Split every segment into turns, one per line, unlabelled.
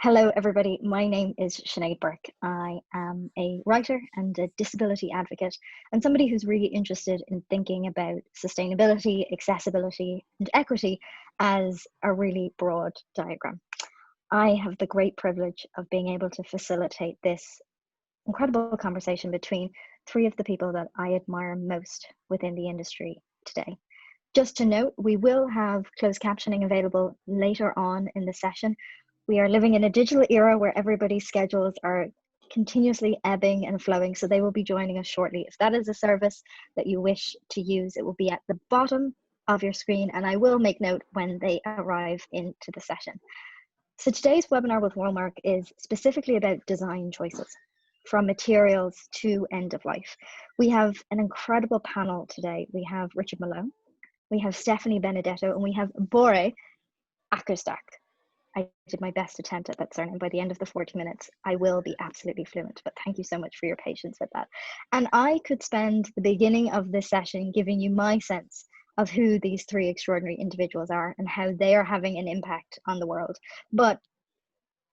Hello, everybody. My name is Sinead Burke. I am a writer and a disability advocate, and somebody who's really interested in thinking about sustainability, accessibility, and equity as a really broad diagram. I have the great privilege of being able to facilitate this incredible conversation between three of the people that I admire most within the industry today. Just to note, we will have closed captioning available later on in the session. We are living in a digital era where everybody's schedules are continuously ebbing and flowing, so they will be joining us shortly. If that is a service that you wish to use, it will be at the bottom of your screen, and I will make note when they arrive into the session. So today's webinar with Woolmark is specifically about design choices, from materials to end of life. We have an incredible panel today. We have Richard Malone, we have Stephanie Benedetto, and we have Bore Akkerstak. I did my best attempt at that surname. By the end of the 40 minutes, I will be absolutely fluent, but thank you so much for your patience with that. And I could spend the beginning of this session giving you my sense of who these three extraordinary individuals are and how they are having an impact on the world, but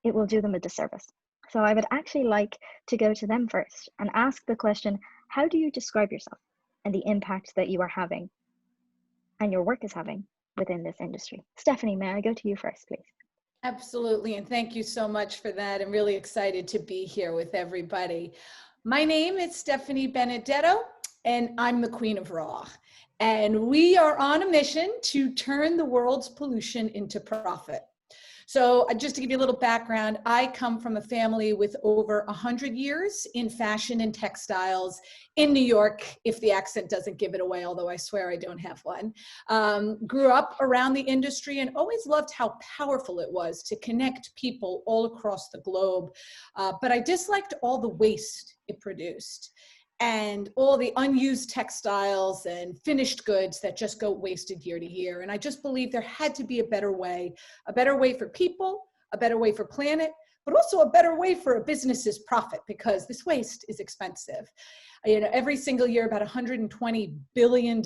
it will do them a disservice. So I would actually like to go to them first and ask the question, how do you describe yourself and the impact that you are having and your work is having within this industry? Stephanie, may I go to you first, please?
Absolutely, and thank you so much for that. I'm really excited to be here with everybody. My name is Stephanie Benedetto, and I'm the Queen of Raw. And we are on a mission to turn the world's pollution into profit. So just to give you a little background, I come from a family with over 100 years in fashion and textiles in New York, if the accent doesn't give it away, although I swear I don't have one. Grew up around the industry and always loved how powerful it was to connect people all across the globe. But I disliked all the waste it produced and all the unused textiles and finished goods that just go wasted year to year. And I just believe there had to be a better way for people, a better way for planet, but also a better way for a business's profit, because this waste is expensive. You know, every single year, about $120 billion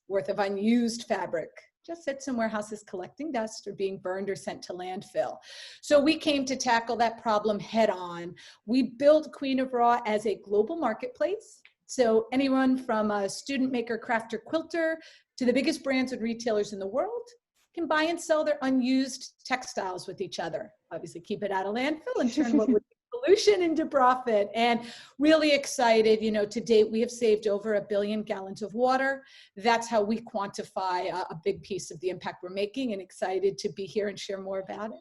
worth of unused fabric just sits in warehouses collecting dust or being burned or sent to landfill. So we came to tackle that problem head on. We built Queen of Raw as a global marketplace. So anyone from a student maker, crafter, quilter to the biggest brands and retailers in the world can buy and sell their unused textiles with each other. Obviously keep it out of landfill and turn what would be pollution into profit. And really excited, you know, to date, we have saved over 1 billion gallons of water. That's how we quantify a big piece of the impact we're making, and excited to be here and share more about it.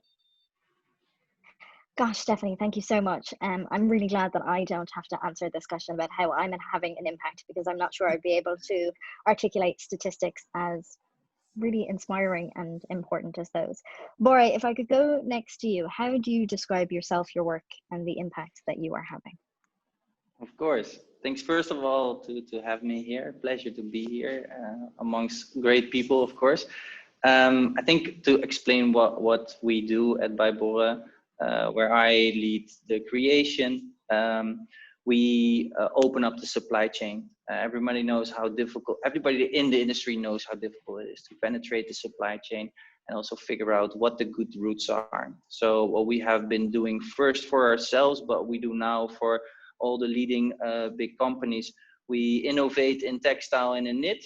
Gosh, Stephanie, thank you so much. I'm really glad that I don't have to answer this question about how I'm having an impact, because I'm not sure I'd be able to articulate statistics as really inspiring and important as those. Bore, if I could go next to you, how do you describe yourself, your work, and the impact that you are having?
Of course. Thanks first of all to have me here. Pleasure to be here amongst great people, of course. I think to explain what we do at Bora, where I lead the creation, we open up the supply chain. Everybody knows how difficult, everybody in the industry knows how difficult it is to penetrate the supply chain and also figure out what the good routes are. So what we have been doing first for ourselves, but we do now for all the leading big companies, we innovate in textile and in knit,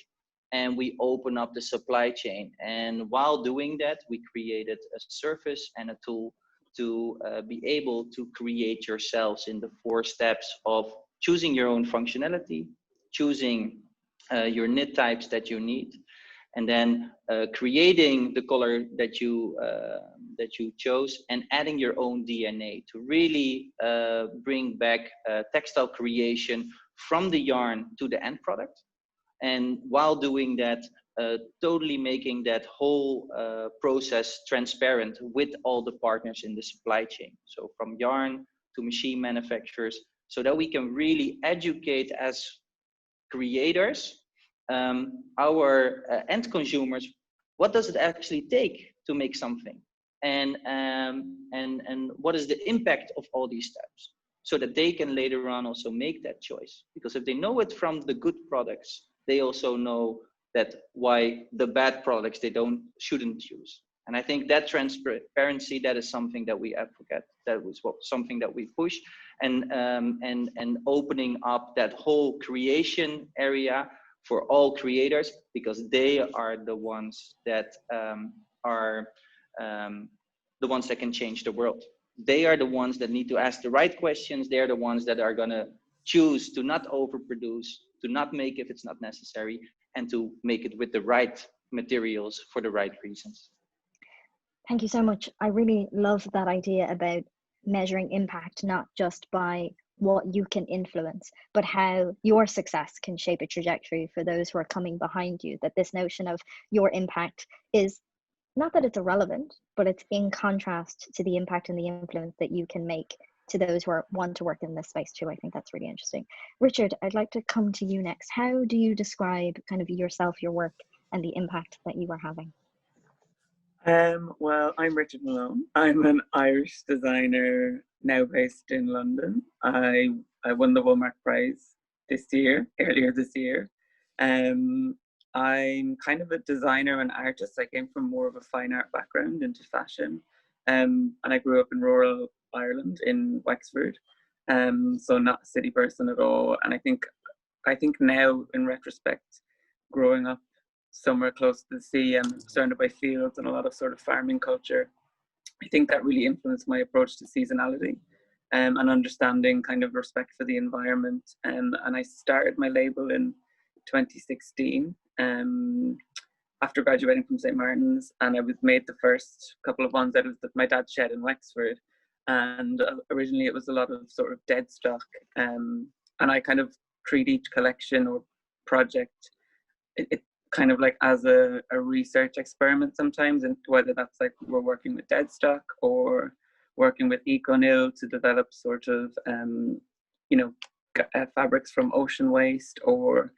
and we open up the supply chain. And while doing that, we created a service and a tool to be able to create yourselves in the 4 steps of choosing your own functionality, choosing your knit types that you need, and then creating the color that you chose, and adding your own DNA to really bring back textile creation from the yarn to the end product. And while doing that, totally making that whole process transparent with all the partners in the supply chain. So from yarn to machine manufacturers, so that we can really educate as creators, our end consumers, what does it actually take to make something? And what is the impact of all these steps? So that they can later on also make that choice. Because if they know it from the good products, they also know that why the bad products they shouldn't use. And I think that transparency, that is something that we advocate. That was something that we push, and opening up that whole creation area for all creators, because they are the ones that are the ones that can change the world. They are the ones that need to ask the right questions. They are the ones that are going to choose to not overproduce, to not make if it's not necessary, and to make it with the right materials for the right reasons.
Thank you so much. I really love that idea about measuring impact, not just by what you can influence, but how your success can shape a trajectory for those who are coming behind you. That this notion of your impact is not that it's irrelevant, but it's in contrast to the impact and the influence that you can make to those who want to work in this space too. I think that's really interesting. Richard, I'd like to come to you next. How do you describe kind of yourself, your work, and the impact that you are having?
Well, I'm Richard Malone. I'm an Irish designer now based in London. I won the Woolmark Prize earlier this year. I'm kind of a designer and artist. I came from more of a fine art background into fashion. And I grew up in rural Ireland in Wexford. So not a city person at all. And I think now in retrospect, growing up somewhere close to the sea and surrounded by fields and a lot of sort of farming culture, I think that really influenced my approach to seasonality, and understanding kind of respect for the environment. And I started my label in 2016 after graduating from St. Martin's, and I was made the first couple of ones out of my dad's shed in Wexford. And originally it was a lot of sort of dead stock, and I kind of treat each collection or project it kind of like as a research experiment sometimes, and whether that's like we're working with dead stock or working with EcoNil to develop sort of fabrics from ocean waste. Or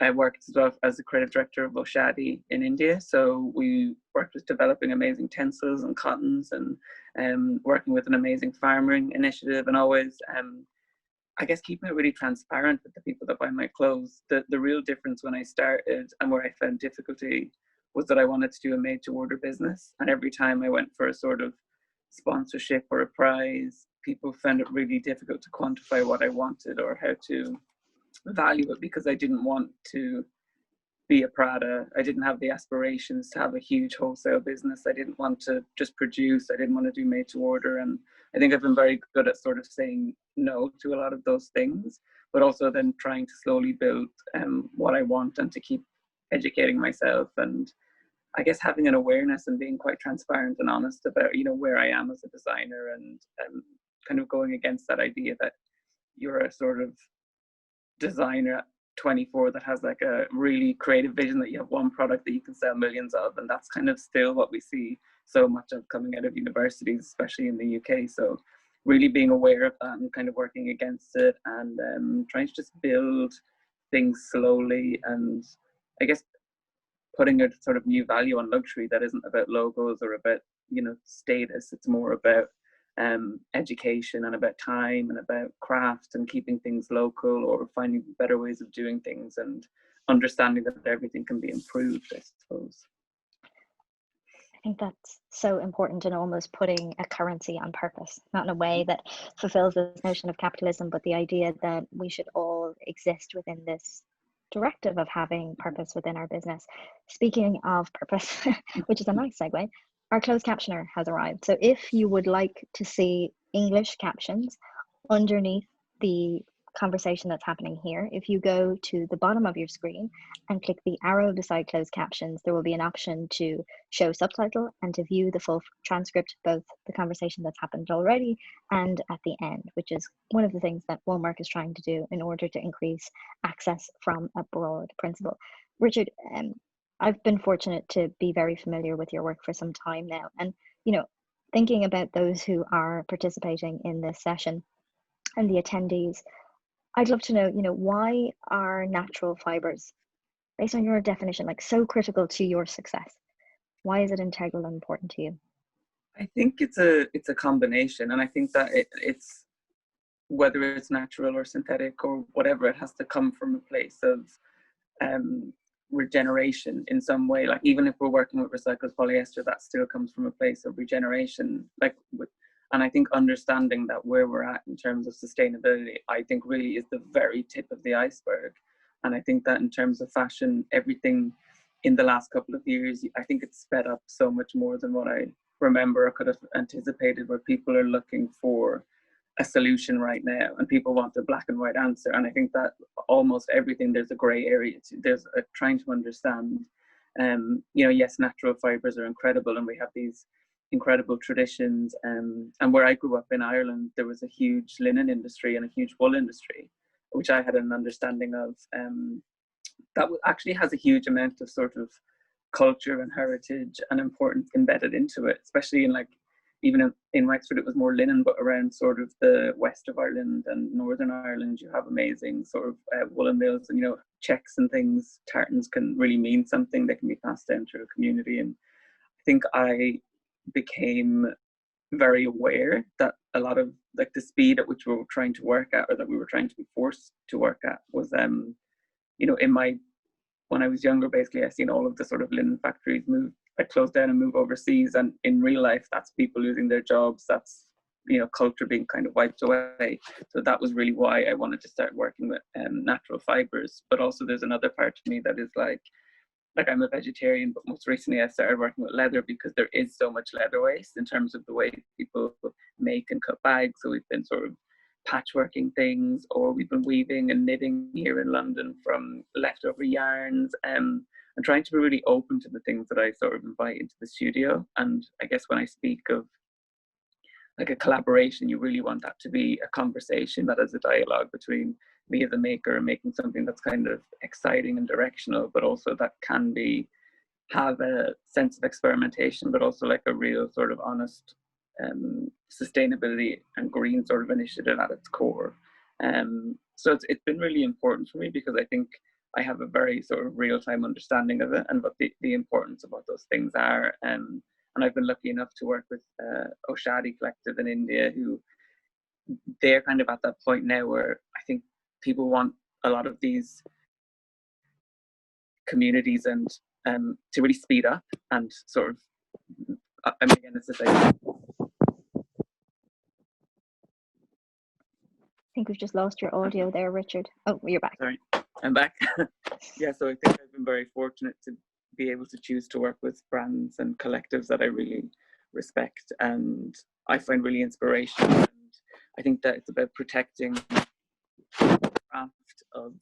I worked as a creative director of Oshadi in India, so we worked with developing amazing tencels and cottons, and working with an amazing farming initiative, and always I guess keeping it really transparent with the people that buy my clothes. The real difference when I started and where I found difficulty was that I wanted to do a made to order business. And every time I went for a sort of sponsorship or a prize, people found it really difficult to quantify what I wanted or how to value it, because I didn't want to be a Prada. I didn't have the aspirations to have a huge wholesale business. I didn't want to just produce. I didn't want to do made to order. And I think I've been very good at sort of saying no to a lot of those things, but also then trying to slowly build what I want and to keep educating myself. And I guess having an awareness and being quite transparent and honest about, where I am as a designer, and kind of going against that idea that you're a sort of designer at 24 that has like a really creative vision, that you have one product that you can sell millions of. And that's kind of still what we see so much of coming out of universities, especially in the UK. So really being aware of that and kind of working against it, and trying to just build things slowly, and I guess putting a sort of new value on luxury that isn't about logos or about status. It's more about education and about time and about craft and keeping things local, or finding better ways of doing things, and understanding that everything can be improved, I suppose.
I think that's so important, and almost putting a currency on purpose, not in a way that fulfills this notion of capitalism, but the idea that we should all exist within this directive of having purpose within our business. Speaking of purpose, which is a nice segue, our closed captioner has arrived. So if you would like to see English captions underneath the conversation that's happening here, if you go to the bottom of your screen and click the arrow beside closed captions, there will be an option to show subtitle and to view the full transcript, both the conversation that's happened already and at the end, which is one of the things that Woolmark is trying to do in order to increase access from a broad principle. Richard, I've been fortunate to be very familiar with your work for some time now, and thinking about those who are participating in this session and the attendees, I'd love to know, why are natural fibers, based on your definition, like so critical to your success? Why is it integral and important to you?
I think it's a combination, and I think that it's whether it's natural or synthetic or whatever, it has to come from a place of regeneration in some way. Like even if we're working with recycled polyester, that still comes from a place of regeneration. And I think understanding that where we're at in terms of sustainability, I think really is the very tip of the iceberg. And I think that in terms of fashion, everything in the last couple of years, I think it's sped up so much more than what I remember or could have anticipated, where people are looking for a solution right now and people want a black and white answer. And I think that almost everything, there's a gray area. There's a trying to understand, yes, natural fibers are incredible and we have these incredible traditions. And where I grew up in Ireland, there was a huge linen industry and a huge wool industry, which I had an understanding of, that actually has a huge amount of sort of culture and heritage and importance embedded into it, especially in even in Wexford it was more linen, but around sort of the west of Ireland and Northern Ireland you have amazing sort of woolen mills, and checks and things, tartans can really mean something. They can be passed down through a community. And I think I became very aware that a lot of the speed at which we were trying to work at, or that we were trying to be forced to work at, was when I was younger, basically I seen all of the sort of linen factories close down and move overseas, and in real life that's people losing their jobs, that's culture being kind of wiped away. So that was really why I wanted to start working with natural fibers. But also there's another part of me that is like I'm a vegetarian, but most recently I started working with leather because there is so much leather waste in terms of the way people make and cut bags. So we've been sort of patchworking things, or we've been weaving and knitting here in London from leftover yarns, and trying to be really open to the things that I sort of invite into the studio. And I guess when I speak of a collaboration, you really want that to be a conversation that is a dialogue between me as a maker and making something that's kind of exciting and directional, but also that can have a sense of experimentation, but also a real sort of honest sustainability and green sort of initiative at its core. So it's been really important for me, because I think I have a very sort of real-time understanding of it and what the importance of what those things are. And I've been lucky enough to work with Oshadi Collective in India, who they're kind of at that point now where I think people want a lot of these communities and to really speed up and sort of, again, it's just
I think we've just lost your audio there, Richard. Oh, you're back.
Sorry, I'm back. Yeah, so I think I've been very fortunate to be able to choose to work with brands and collectives that I really respect and I find really inspirational. And I think that it's about protecting the craft of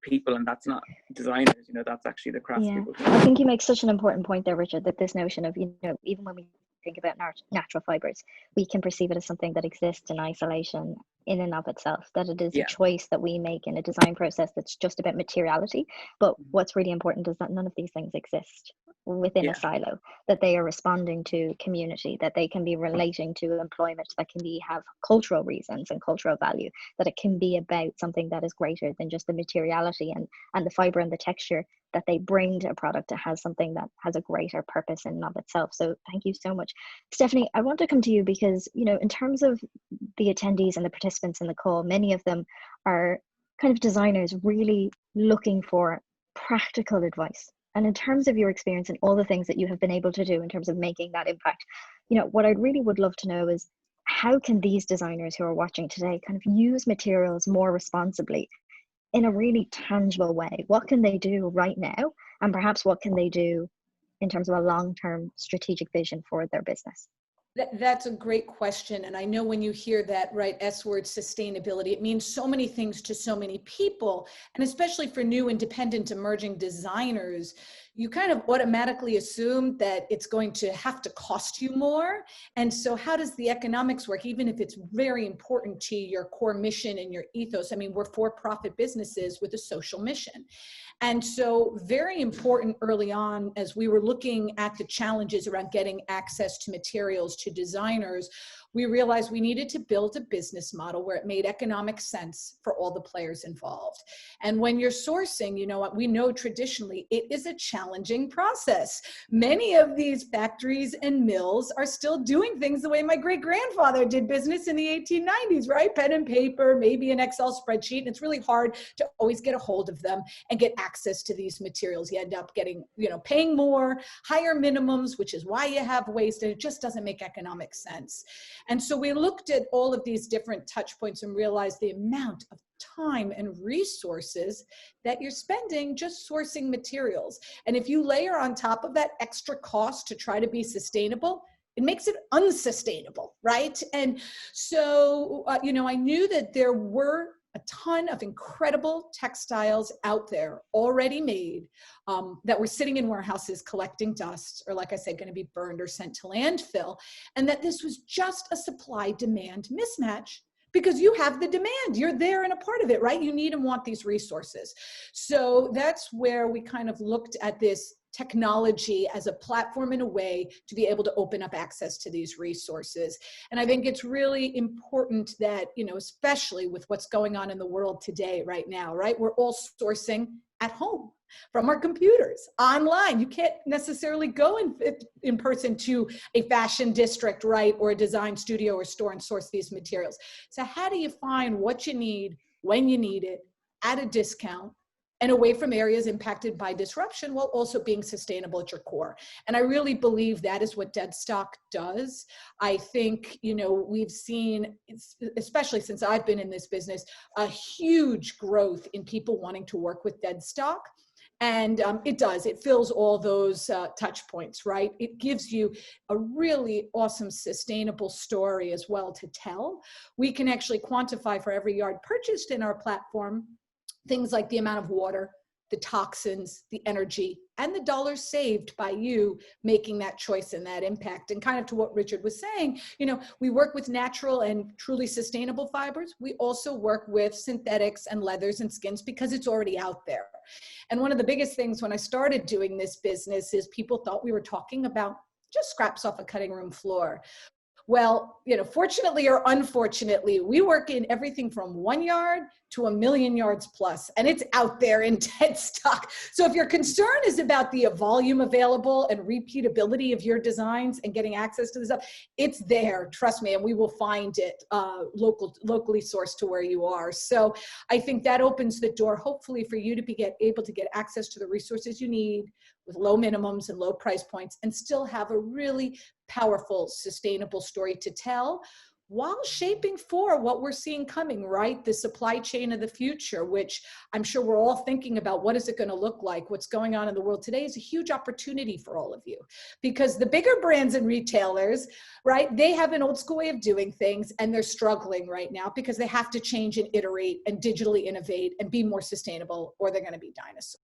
people, and that's not designers, that's actually the craftspeople.
I think you make such an important point there, Richard, that this notion of, even when we think about natural fibers, we can perceive it as something that exists in isolation in and of itself, that it is a choice that we make in a design process that's just about materiality. But what's really important is that none of these things exist within a silo, that they are responding to community, that they can be relating to employment, that can have cultural reasons and cultural value, that it can be about something that is greater than just the materiality and the fiber and the texture that they bring to a product that has something that has a greater purpose in and of itself. So thank you so much. Stephanie, I want to come to you because, in terms of the attendees and the participants in the call, many of them are kind of designers really looking for practical advice. And in terms of your experience and all the things that you have been able to do in terms of making that impact, what I really would love to know is, how can these designers who are watching today kind of use materials more responsibly in a really tangible way? What can they do right now? And perhaps what can they do in terms of a long-term strategic vision for their business?
That's a great question. And I know when you hear that, right, S word, sustainability, it means so many things to so many people. And especially for new, independent, emerging designers, you kind of automatically assume that it's going to have to cost you more. And so how does the economics work, even if it's very important to your core mission and your ethos? I mean, we're for-profit businesses with a social mission. And so very important early on, as we were looking at the challenges around getting access to materials to designers, we realized we needed to build a business model where it made economic sense for all the players involved. And when you're sourcing, you know what, we know traditionally it is a challenging process. Many of these factories and mills are still doing things the way my great-grandfather did business in the 1890s, right? Pen and paper, maybe an Excel spreadsheet, and it's really hard to always get a hold of them and get access to these materials. You end up getting, you know, paying more, higher minimums, which is why you have waste, and it just doesn't make economic sense. And so we looked at all of these different touch points and realized the amount of time and resources that you're spending just sourcing materials. And if you layer on top of that extra cost to try to be sustainable, it makes it unsustainable, right? And so, you know, I knew that there were a ton of incredible textiles out there already made that were sitting in warehouses collecting dust, or like I said, going to be burned or sent to landfill. And that this was just a supply-demand mismatch, because you have the demand, you're there and a part of it, right? You need and want these resources. So that's where we kind of looked at this technology as a platform in a way to be able to open up access to these resources. And I think it's really important that, you know, especially with what's going on in the world today, right now, right? We're all sourcing at home from our computers, online. You can't necessarily go in person to a fashion district, right? Or a design studio or store and source these materials. So how do you find what you need, when you need it, at a discount, and away from areas impacted by disruption, while also being sustainable at your core? And I really believe that is what Dead Stock does. I think, you know, we've seen, especially since I've been in this business, a huge growth in people wanting to work with Dead Stock. And it fills all those touch points, right? It gives you a really awesome, sustainable story as well to tell. We can actually quantify for every yard purchased in our platform things like the amount of water, the toxins, the energy, and the dollars saved by you making that choice and that impact. And kind of to what Richard was saying, you know, we work with natural and truly sustainable fibers. We also work with synthetics and leathers and skins because it's already out there. And one of the biggest things when I started doing this business is people thought we were talking about just scraps off a cutting room floor. Well, you know, fortunately or unfortunately, we work in everything from 1 yard to 1,000,000 yards plus, and it's out there in Dead Stock. So if your concern is about the volume available and repeatability of your designs and getting access to the stuff, it's there, trust me, and we will find it locally sourced to where you are. So I think that opens the door, hopefully, for you to be able to get access to the resources you need with low minimums and low price points, and still have a really powerful, sustainable story to tell, while shaping for what we're seeing coming, right? The supply chain of the future, which I'm sure we're all thinking about. What is it going to look like? What's going on in the world today is a huge opportunity for all of you, because the bigger brands and retailers, right, they have an old school way of doing things, and they're struggling right now because they have to change and iterate and digitally innovate and be more sustainable, or they're going to be dinosaurs.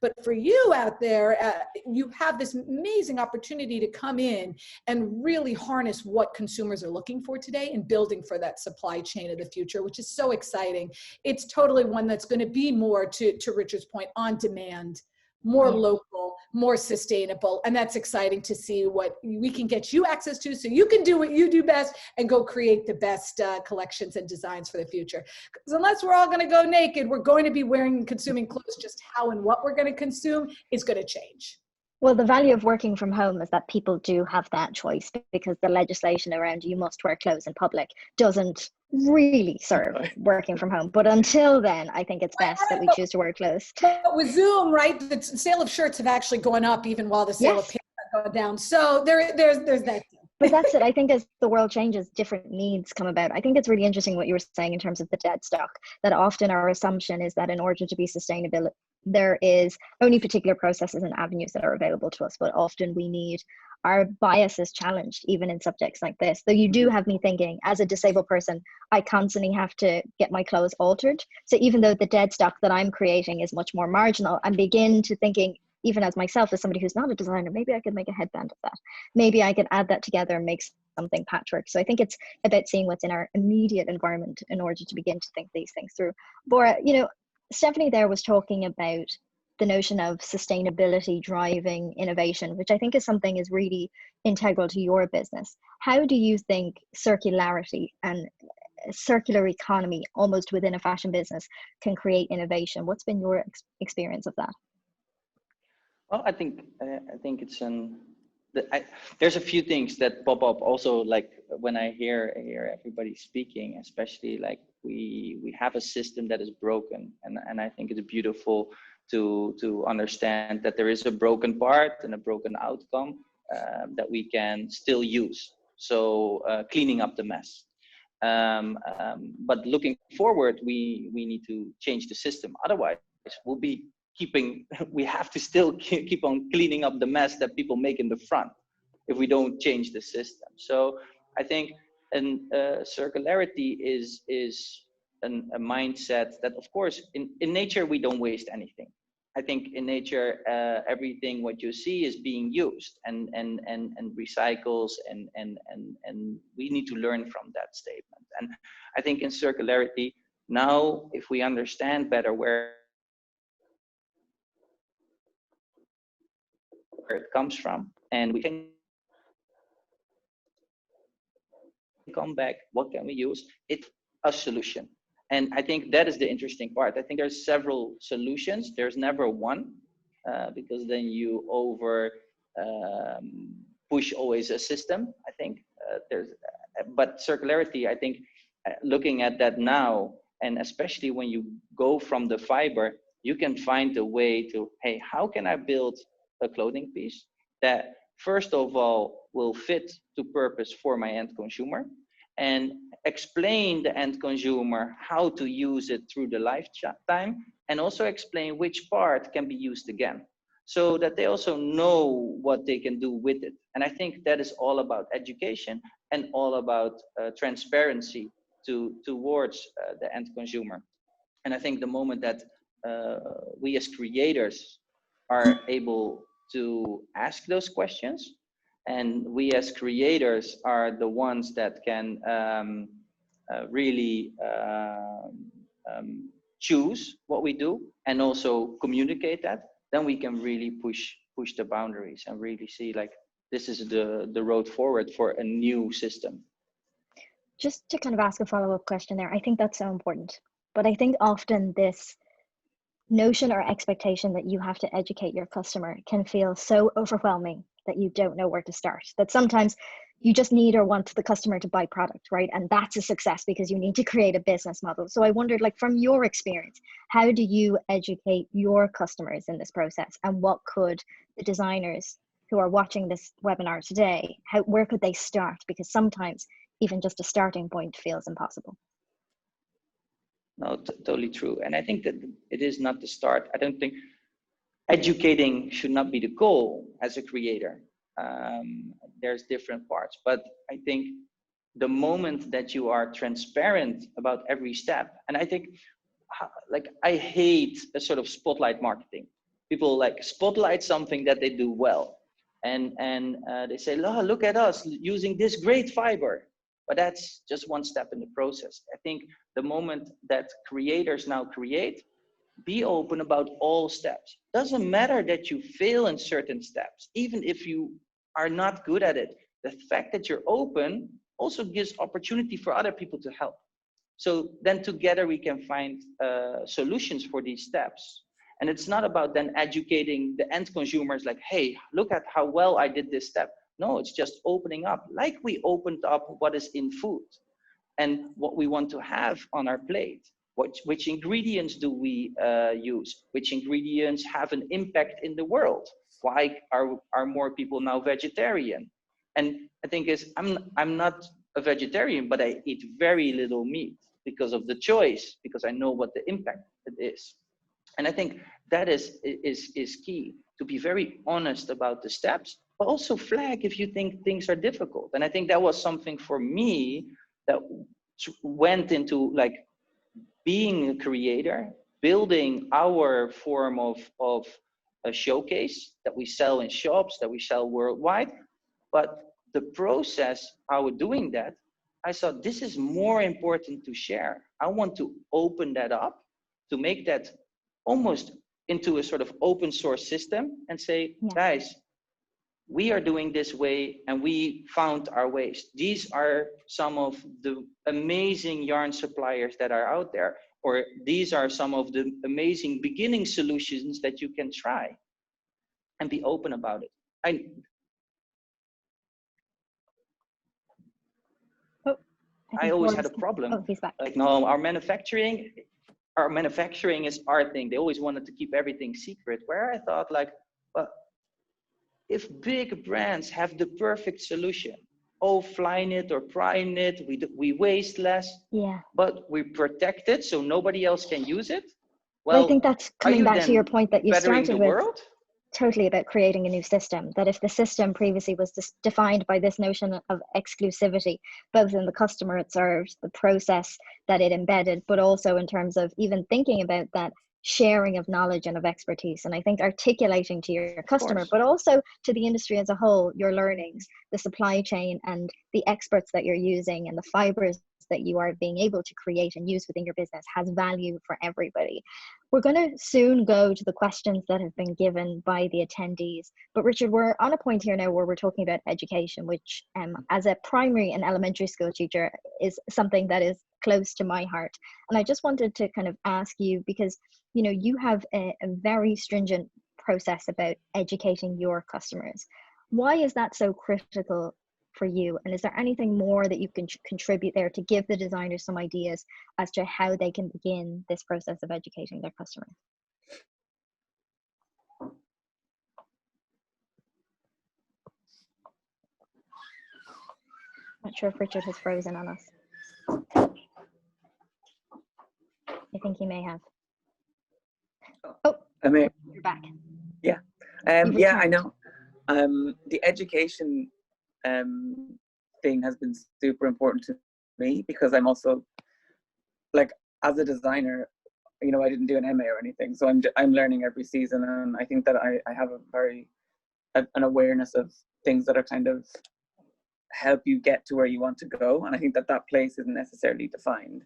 But for you out there, you have this amazing opportunity to come in and really harness what consumers are looking for today and building for that supply chain of the future, which is so exciting. It's totally one that's going to be more, to Richard's point, on demand, more local, more sustainable. And that's exciting to see what we can get you access to, so you can do what you do best and go create the best collections and designs for the future. Because unless we're all going to go naked, we're going to be wearing and consuming clothes. Just how and what we're going to consume is going to change.
Well, the value of working from home is that people do have that choice, because the legislation around you must wear clothes in public doesn't really serve working from home. But until then, I think it's best that we choose to wear clothes.
But with Zoom, right, the sale of shirts have actually gone up even while the sale of pants have gone down. So there's that.
But that's it. I think as the world changes, different needs come about. I think it's really interesting what you were saying in terms of the dead stock, that often our assumption is that in order to be sustainable, there is only particular processes and avenues that are available to us, but often we need our biases challenged, even in subjects like this. So you do have me thinking, as a disabled person, I constantly have to get my clothes altered. So even though the dead stock that I'm creating is much more marginal, I begin to thinking, even as myself, as somebody who's not a designer, maybe I could make a headband of that. Maybe I could add that together and make something patchwork. So I think it's about seeing what's in our immediate environment in order to begin to think these things through. Bora, you know, Stephanie there was talking about the notion of sustainability driving innovation, which I think is something is really integral to your business. How do you think circularity and circular economy almost within a fashion business can create innovation? What's been your experience of that?
Well, I think it's there's a few things that pop up also, like when I hear everybody speaking, especially like we have a system that is broken, and I think it's beautiful to understand that there is a broken part and a broken outcome that we can still use. So cleaning up the mess. But looking forward, we need to change the system. Otherwise, we'll be keeping, we have to still keep on cleaning up the mess that people make in the front if we don't change the system. So I think circularity is a mindset that, of course, in nature, we don't waste anything. I think in nature, everything what you see is being used and recycles, and we need to learn from that statement. And I think in circularity, now, if we understand better where it comes from, and we can come back, what can we use? It's a solution. And I think that is the interesting part. I think there's several solutions. There's never one, because then you push always a system. I think but circularity, I think, looking at that now, and especially when you go from the fiber, you can find a way to, hey, how can I build a clothing piece that first of all will fit to purpose for my end consumer, and explain the end consumer how to use it through the lifetime, and also explain which part can be used again, so that they also know what they can do with it. And I think that is all about education and all about transparency towards the end consumer. And I think the moment that we as creators are able to ask those questions, and we as creators are the ones that can really choose what we do and also communicate that, then we can really push the boundaries and really see, like, this is the road forward for a new system.
Just to kind of ask a follow-up question there, I think that's so important. But I think often this notion or expectation that you have to educate your customer can feel so overwhelming that you don't know where to start. That sometimes you just need or want the customer to buy product, right? And that's a success because you need to create a business model. So I wondered, like, from your experience, how do you educate your customers in this process? And what could the designers who are watching this webinar today, where could they start? Because sometimes even just a starting point feels impossible.
No, totally true. And I think that it is not the start. I don't think educating should not be the goal as a creator. There's different parts, but I think the moment that you are transparent about every step, and I think, like, I hate a sort of spotlight marketing. People like spotlight something that they do well, and they say, oh, look at us using this great fiber. But that's just one step in the process. I think the moment that creators now create, be open about all steps. Doesn't matter that you fail in certain steps, even if you are not good at it. The fact that you're open also gives opportunity for other people to help. So then together we can find solutions for these steps. And it's not about then educating the end consumers like, hey, look at how well I did this step. No, it's just opening up, like we opened up what is in food and what we want to have on our plate. Which ingredients do we use? Which ingredients have an impact in the world? Why are more people now vegetarian? And I think I'm not a vegetarian, but I eat very little meat because of the choice, because I know what the impact it is. And I think that is key, to be very honest about the steps, but also flag if you think things are difficult. And I think that was something for me that went into, like, being a creator, building our form of a showcase that we sell in shops, that we sell worldwide. But the process, how we're doing that, I thought this is more important to share. I want to open that up, to make that almost into a sort of open source system and say, guys, we are doing this way and we found our ways. These are some of the amazing yarn suppliers that are out there, or these are some of the amazing beginning solutions that you can try, and be open about it. I always had a problem.
Oh, he's back.
Like, no, our manufacturing is our thing. They always wanted to keep everything secret. Where I thought, like, well, if big brands have the perfect solution, fly knit or pry knit, we waste less, but we protect it so nobody else can use it. Well,
I think that's coming back to your point that you started with.
World?
Totally about creating a new system, that if the system previously was defined by this notion of exclusivity, both in the customer it served, the process that it embedded, but also in terms of even thinking about that sharing of knowledge and of expertise. And I think articulating to your customer, but also to the industry as a whole, your learnings, the supply chain and the experts that you're using and the fibers that you are being able to create and use within your business has value for everybody. We're going to soon go to the questions that have been given by the attendees. But Richard, we're on a point here now where we're talking about education, which as a primary and elementary school teacher is something that is close to my heart. And I just wanted to kind of ask you, because you know you have a very stringent process about educating your customers. Why is that so critical for you? And is there anything more that you can contribute there to give the designers some ideas as to how they can begin this process of educating their customers? Not sure if Richard has frozen on us. I think he may have. Oh, you're back.
Yeah. Yeah, I know. The education thing has been super important to me, because I'm also, like, as a designer, you know, I didn't do an MA or anything, so I'm learning every season, and I think that I have an awareness of things that are kind of help you get to where you want to go, and I think that place isn't necessarily defined.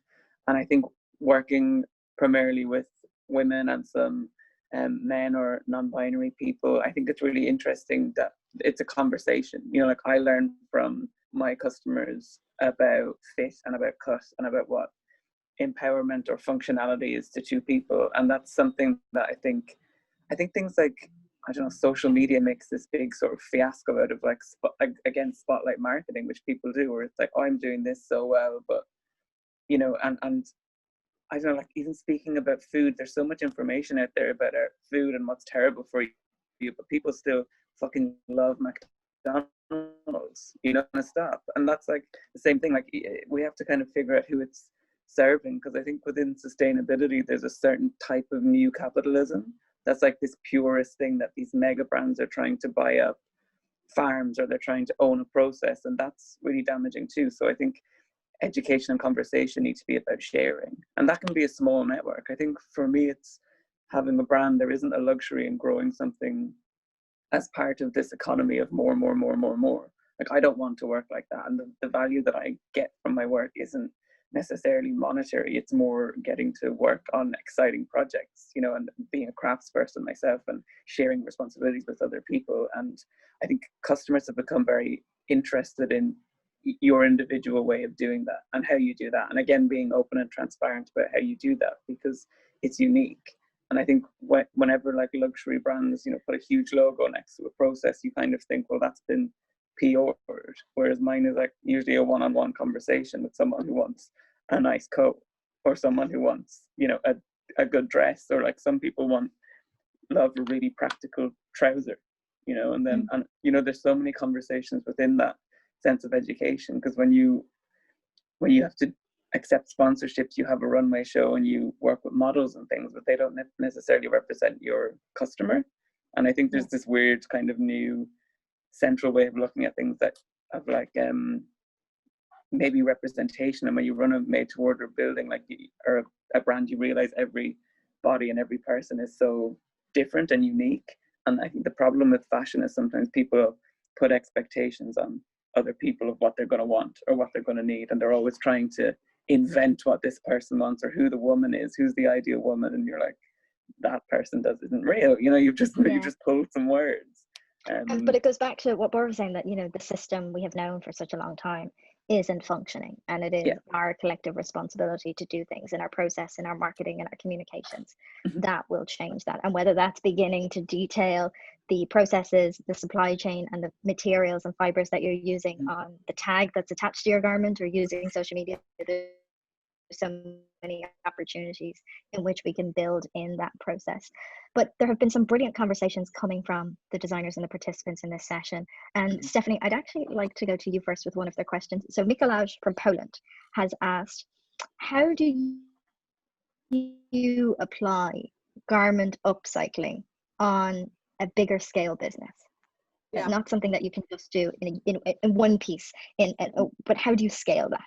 And I think working primarily with women and some men or non-binary people, I think it's really interesting that it's a conversation. You know, like, I learn from my customers about fit and about cut and about what empowerment or functionality is to two people, and that's something that I think things like, I don't know, social media makes this big sort of fiasco out of, like, again, spotlight marketing, which people do, where it's like, oh, I'm doing this so well, but you know, and I don't know, like, even speaking about food, there's so much information out there about our food and what's terrible for you, but people still fucking love McDonald's, you know, and stop. And that's like the same thing, like, we have to kind of figure out who it's serving, because I think within sustainability, there's a certain type of new capitalism that's like this purist thing that these mega brands are trying to buy up farms, or they're trying to own a process, and that's really damaging too. So I think education and conversation need to be about sharing, and that can be a small network. I think for me, it's having a brand. There isn't a luxury in growing something as part of this economy of more. Like, I don't want to work like that, and the value that I get from my work isn't necessarily monetary. It's more getting to work on exciting projects, you know, and being a craftsperson myself and sharing responsibilities with other people. And I think customers have become very interested in your individual way of doing that and how you do that, and again, being open and transparent about how you do that, because it's unique. And I think whenever, like, luxury brands, you know, put a huge logo next to a process, you kind of think, well, that's been PR'd, whereas mine is like usually a one-on-one conversation with someone who wants a nice coat, or someone who wants, you know, a good dress, or like some people love a really practical trouser, you know. And then and you know, there's so many conversations within that sense of education, because when you have to accept sponsorships, you have a runway show and you work with models and things, but they don't necessarily represent your customer. And I think there's this weird kind of new central way of looking at things that of like maybe representation. And when you run a made to order building, like, or a brand, you realize every body and every person is so different and unique. And I think the problem with fashion is sometimes people put expectations on other people of what they're going to want or what they're going to need, and they're always trying to invent what this person wants, or who the woman is, who's the ideal woman. And you're like, that person does isn't real. You've just pulled some words.
But it goes back to what Bora was saying, that the system we have known for such a long time isn't functioning, and it is our collective responsibility to do things in our process, in our marketing, and our communications that will change that. And whether that's beginning to detail the processes, the supply chain, and the materials and fibers that you're using on the tag that's attached to your garment, or using social media, there's so many opportunities in which we can build in that process. But there have been some brilliant conversations coming from the designers and the participants in this session. And Stephanie, I'd actually like to go to you first with one of their questions. So Mikolaj from Poland has asked, how do you apply garment upcycling on a bigger scale business? Yeah. Not something that you can just do in one piece, but how do you scale that?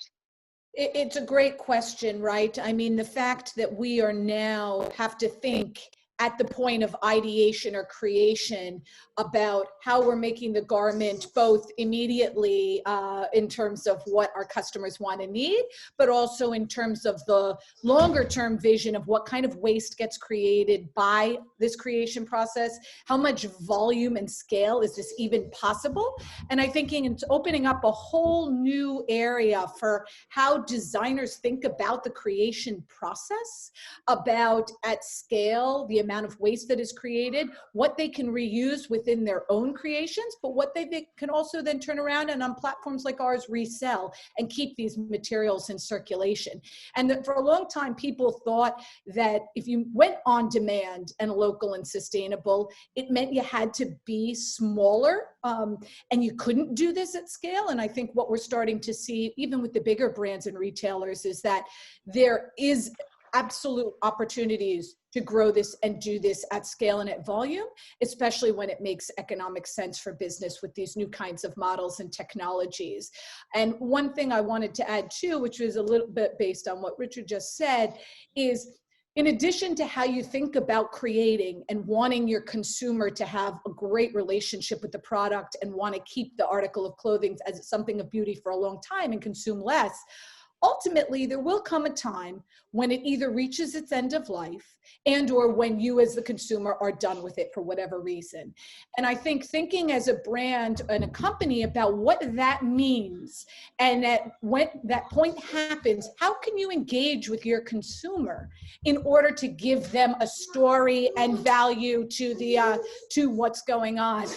It's a great question, right? I mean, the fact that we are now have to think at the point of ideation or creation about how we're making the garment both immediately in terms of what our customers want and need, but also in terms of the longer term vision of what kind of waste gets created by this creation process, how much volume and scale is this even possible? And I think it's opening up a whole new area for how designers think about the creation process, about at scale, the amount of waste that is created, what they can reuse within their own creations, but what they can also then turn around and on platforms like ours resell and keep these materials in circulation. And that for a long time, people thought that if you went on demand and local and sustainable, it meant you had to be smaller and you couldn't do this at scale. And I think what we're starting to see, even with the bigger brands and retailers, is that there is absolute opportunities to grow this and do this at scale and at volume, especially when it makes economic sense for business with these new kinds of models and technologies. And one thing I wanted to add too, which was a little bit based on what Richard just said, is in addition to how you think about creating and wanting your consumer to have a great relationship with the product and want to keep the article of clothing as something of beauty for a long time and consume less, ultimately, there will come a time when it either reaches its end of life and or when you as the consumer are done with it for whatever reason. And I think thinking as a brand and a company about what that means, and that when that point happens, how can you engage with your consumer in order to give them a story and value to the to what's going on?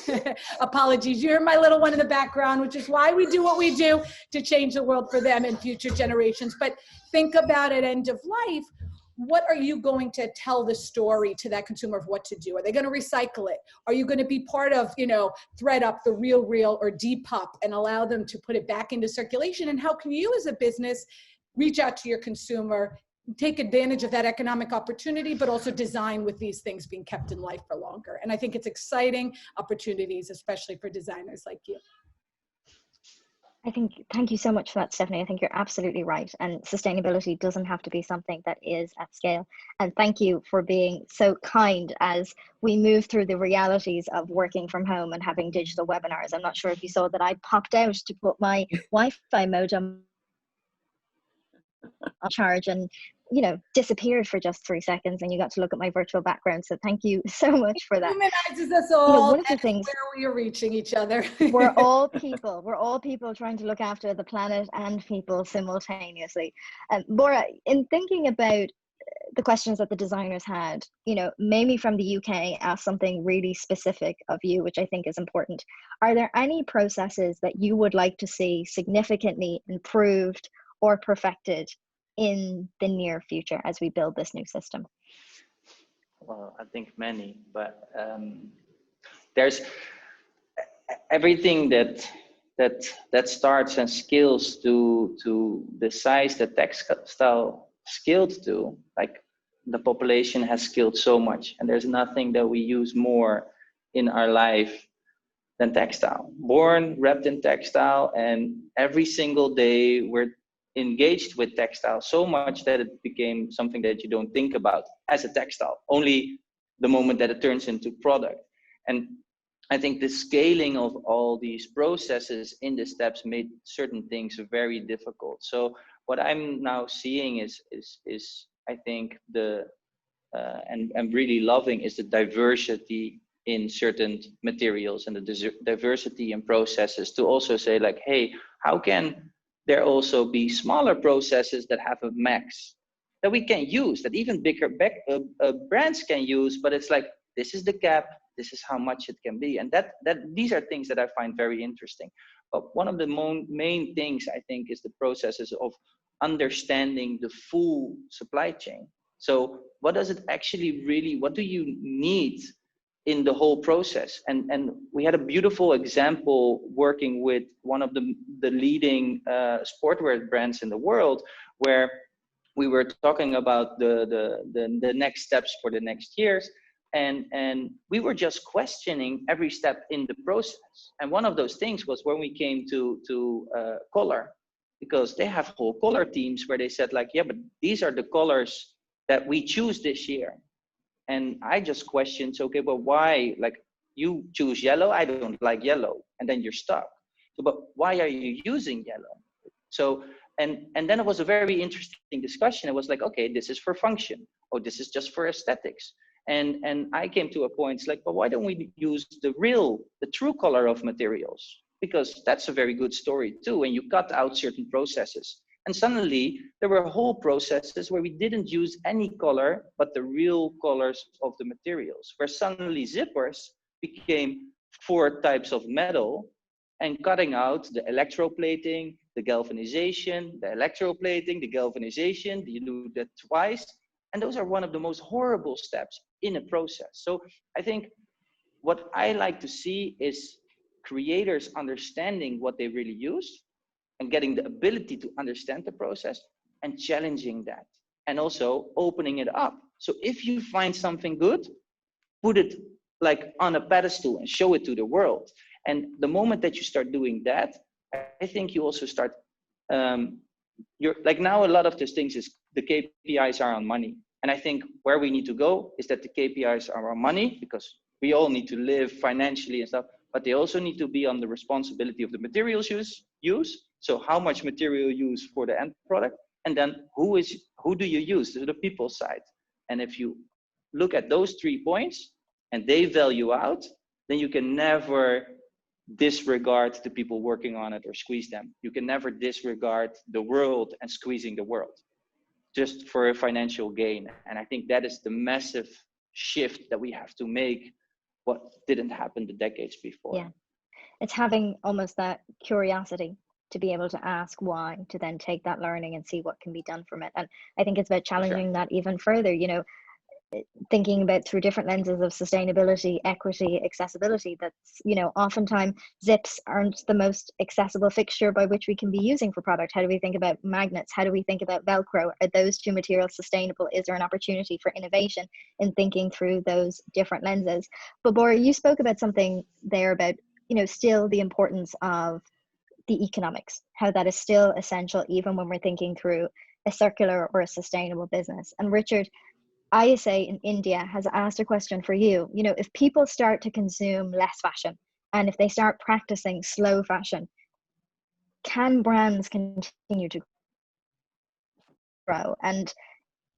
Apologies, you hear my little one in the background, which is why we do what we do, to change the world for them and future generations. But think about at end of life, what are you going to tell the story to that consumer of what to do? Are they going to recycle it? Are you going to be part of, Thread Up, the Real, or Depop, and allow them to put it back into circulation? And how can you as a business reach out to your consumer, take advantage of that economic opportunity, but also design with these things being kept in life for longer? And I think it's exciting opportunities, especially for designers like you.
Thank you so much for that, Stephanie. I think you're absolutely right. And sustainability doesn't have to be something that is at scale. And thank you for being so kind as we move through the realities of working from home and having digital webinars. I'm not sure if you saw that I popped out to put my Wi-Fi modem on charge and disappeared for just 3 seconds, and you got to look at my virtual background. So thank you so much for that.
It humanizes us all.
One of the things
where we are reaching each other.
we're all people trying to look after the planet and people simultaneously. Bora, in thinking about the questions that the designers had, Mamie from the UK asked something really specific of you, which I think is important. Are there any processes that you would like to see significantly improved or perfected in the near future as we build this new system?
Well, I think many, but there's everything that starts and scales to the size that textile scaled to. Like, the population has scaled so much, and there's nothing that we use more in our life than textile. Born, wrapped in textile, and every single day we're engaged with textile so much that it became something that you don't think about as a textile, only the moment that it turns into product. And I think the scaling of all these processes in the steps made certain things very difficult. So what I'm now seeing is I think the and really loving is the diversity in certain materials and the diversity in processes, to also say like, hey, how can there also be smaller processes that have a max that we can use, that even bigger brands can use, but it's like, this is the cap, this is how much it can be. And that these are things that I find very interesting. But one of the main things I think is the processes of understanding the full supply chain. So what does it actually really, what do you need in the whole process? And we had a beautiful example working with one of the leading sportwear brands in the world, where we were talking about the next steps for the next years. And we were just questioning every step in the process. And one of those things was when we came to color, because they have whole color teams where they said like, yeah, but these are the colors that we choose this year. And I just questioned, okay, but why? Like, you choose yellow, I don't like yellow, and then you're stuck. So, but why are you using yellow? So, and then it was a very interesting discussion. It was like, okay, this is for function, or this is just for aesthetics. And I came to a point, it's like, but why don't we use the true color of materials? Because that's a very good story too. And you cut out certain processes. And suddenly there were whole processes where we didn't use any color, but the real colors of the materials, where suddenly zippers became 4 types of metal, and cutting out the electroplating, the galvanization, the electroplating, the galvanization, you do that twice. And those are one of the most horrible steps in a process. So I think what I like to see is creators understanding what they really use, and getting the ability to understand the process and challenging that, and also opening it up. So if you find something good, put it like on a pedestal and show it to the world. And the moment that you start doing that, I think you also start, you're like, now a lot of these things is the KPIs are on money. And I think where we need to go is that the KPIs are on money, because we all need to live financially and stuff, but they also need to be on the responsibility of the materials use. So how much material you use for the end product, and then who do you use to the people side? And if you look at those 3 points and they value out, then you can never disregard the people working on it or squeeze them. You can never disregard the world and squeezing the world just for a financial gain. And I think that is the massive shift that we have to make, what didn't happen the decades before.
Yeah, it's having almost that curiosity to be able to ask why, to then take that learning and see what can be done from it. And I think it's about challenging that even further, you know, thinking about through different lenses of sustainability, equity, accessibility. That's, you know, oftentimes zips aren't the most accessible fixture by which we can be using for product. How do we think about magnets? How do we think about Velcro? Are those 2 materials sustainable? Is there an opportunity for innovation in thinking through those different lenses? But Bora, you spoke about something there about, you know, still the importance of the economics, how that is still essential even when we're thinking through a circular or a sustainable business. And Richard, ISA in India has asked a question for you. You know, if people start to consume less fashion and if they start practicing slow fashion, can brands continue to grow? And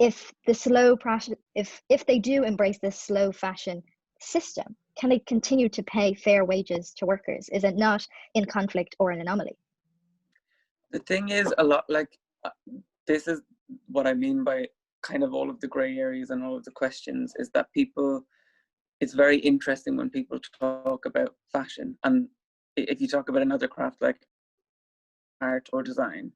if the slow fashion, if they do embrace this slow fashion system, can they continue to pay fair wages to workers? Is it not in conflict or an anomaly?
The thing is, a lot like this is what I mean by kind of all of the gray areas and all of the questions, is that people, it's very interesting when people talk about fashion, and if you talk about another craft like art or design,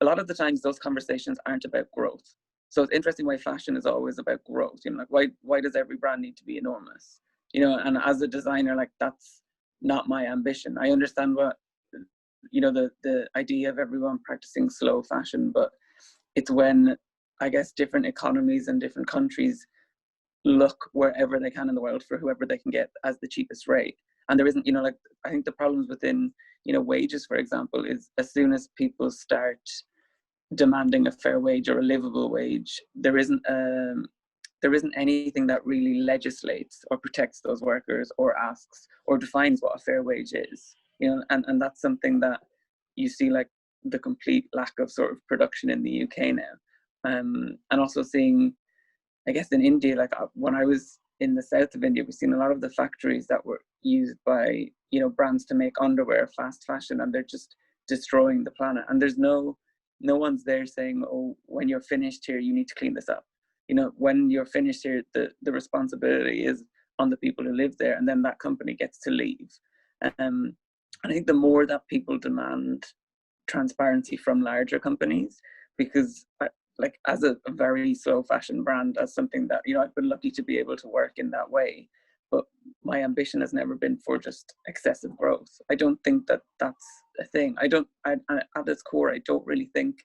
a lot of the times those conversations aren't about growth. So it's interesting why fashion is always about growth. You know, like why does every brand need to be enormous? You know, and as a designer, like, that's not my ambition. I understand what, you know, the idea of everyone practicing slow fashion, but it's when, I guess, different economies and different countries look wherever they can in the world for whoever they can get as the cheapest rate. And there isn't, you know, like, I think the problems within, you know, wages, for example, is as soon as people start demanding a fair wage or a livable wage, there isn't anything that really legislates or protects those workers or asks or defines what a fair wage is. You know, and that's something that you see, like, the complete lack of sort of production in the UK now. And also seeing I guess in India, like when I was in the south of India, we've seen a lot of the factories that were used by, you know, brands to make underwear, fast fashion, and they're just destroying the planet. And there's no one's there saying, oh, when you're finished here, you need to clean this up. You know, when you're finished here, the responsibility is on the people who live there, and then that company gets to leave. And I think the more that people demand transparency from larger companies, because like as a very slow fashion brand, as something that, you know, I've been lucky to be able to work in that way, but my ambition has never been for just excessive growth. I don't think that that's a thing. At its core, I don't really think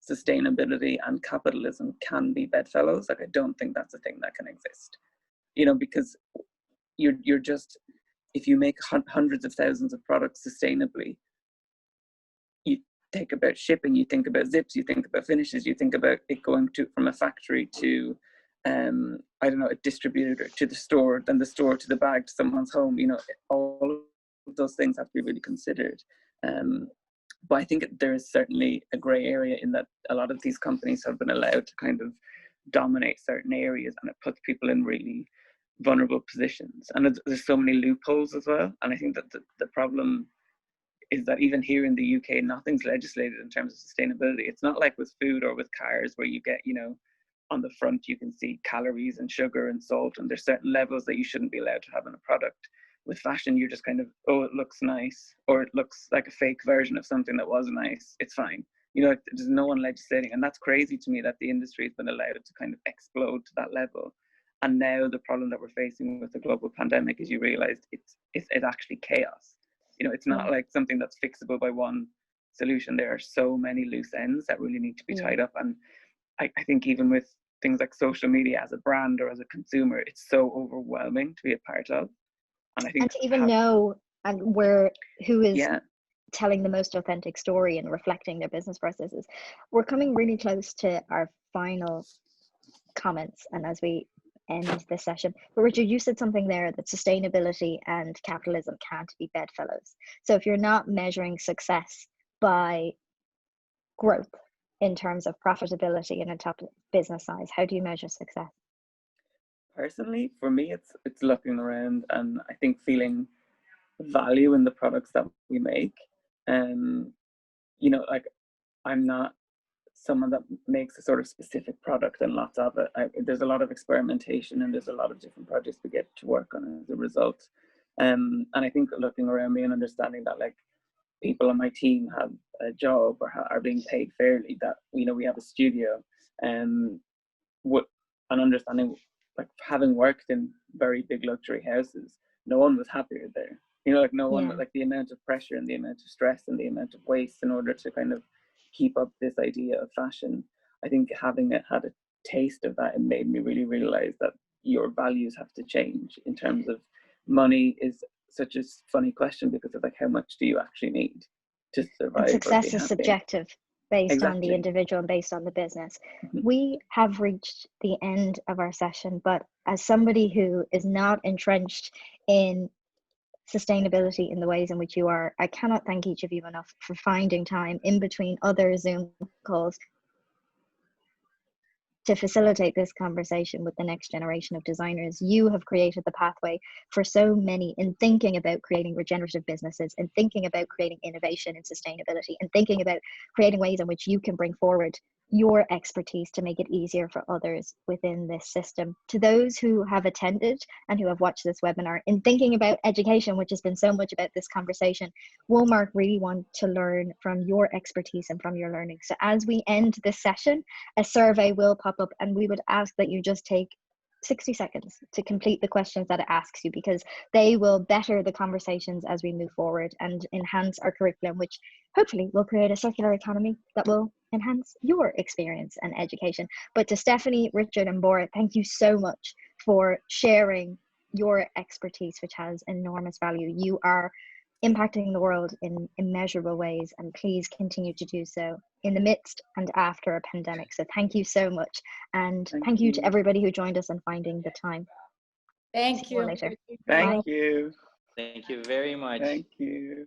sustainability and capitalism can be bedfellows. Like, I don't think that's a thing that can exist, you know, because you're just, if you make hundreds of thousands of products sustainably, you think about shipping, you think about zips, you think about finishes, you think about it going to from a factory to I don't know, a distributor to the store, then the store to the bag to someone's home. You know, all of those things have to be really considered. But I think there is certainly a grey area in that a lot of these companies have been allowed to kind of dominate certain areas, and it puts people in really vulnerable positions. And there's so many loopholes as well. And I think that the problem is that even here in the UK, nothing's legislated in terms of sustainability. It's not like with food or with cars where you get, you know, on the front you can see calories and sugar and salt, and there's certain levels that you shouldn't be allowed to have in a product. With fashion, you're just kind of, oh, it looks nice, or it looks like a fake version of something that was nice, it's fine. You know, there's no one legislating, and that's crazy to me that the industry has been allowed to kind of explode to that level. And now the problem that we're facing with the global pandemic is you realize it's actually chaos. You know, it's not like something that's fixable by one solution. There are so many loose ends that really need to be tied up. And I think even with things like social media as a brand or as a consumer, it's so overwhelming to be a part of. And I think,
and to even know and who is telling the most authentic story and reflecting their business processes. We're coming really close to our final comments, and as we end this session, but Richard, you said something there that sustainability and capitalism can't be bedfellows. So if you're not measuring success by growth in terms of profitability and a top business size, how do you measure success?
Personally, for me, it's looking around and I think feeling value in the products that we make. You know, like, I'm not someone that makes a sort of specific product and lots of it. There's a lot of experimentation and there's a lot of different projects we get to work on as a result. And I think looking around me and understanding that, like, people on my team have a job or are being paid fairly, that, you know, we have a studio, and understanding, like, having worked in very big luxury houses, no one was happier there. You know, like, no one, like, the amount of pressure and the amount of stress and the amount of waste in order to kind of keep up this idea of fashion. I think having had a taste of that, it made me really realize that your values have to change in terms of money. Is such a funny question because of, like, how much do you actually need to survive?
And success is subjective based on the individual and based on the business. We have reached the end of our session, but as somebody who is not entrenched in sustainability in the ways in which you are, I cannot thank each of you enough for finding time in between other Zoom calls to facilitate this conversation with the next generation of designers. You have created the pathway for so many in thinking about creating regenerative businesses, and thinking about creating innovation and sustainability, and thinking about creating ways in which you can bring forward your expertise to make it easier for others within this system. To those who have attended and who have watched this webinar, in thinking about education, which has been so much about this conversation, Woolmark really want to learn from your expertise and from your learning. So as we end this session, a survey will pop up, and we would ask that you just take 60 seconds to complete the questions that it asks you, because they will better the conversations as we move forward and enhance our curriculum, which hopefully will create a circular economy that will enhance your experience and education. But to Stephanie, Richard and Bora, thank you so much for sharing your expertise, which has enormous value. You are impacting the world in immeasurable ways, and please continue to do so in the midst and after a pandemic. So thank you so much, and thank you to everybody who joined us and finding the time.
Thank you.
Thank you.
Thank you very much.
Thank you.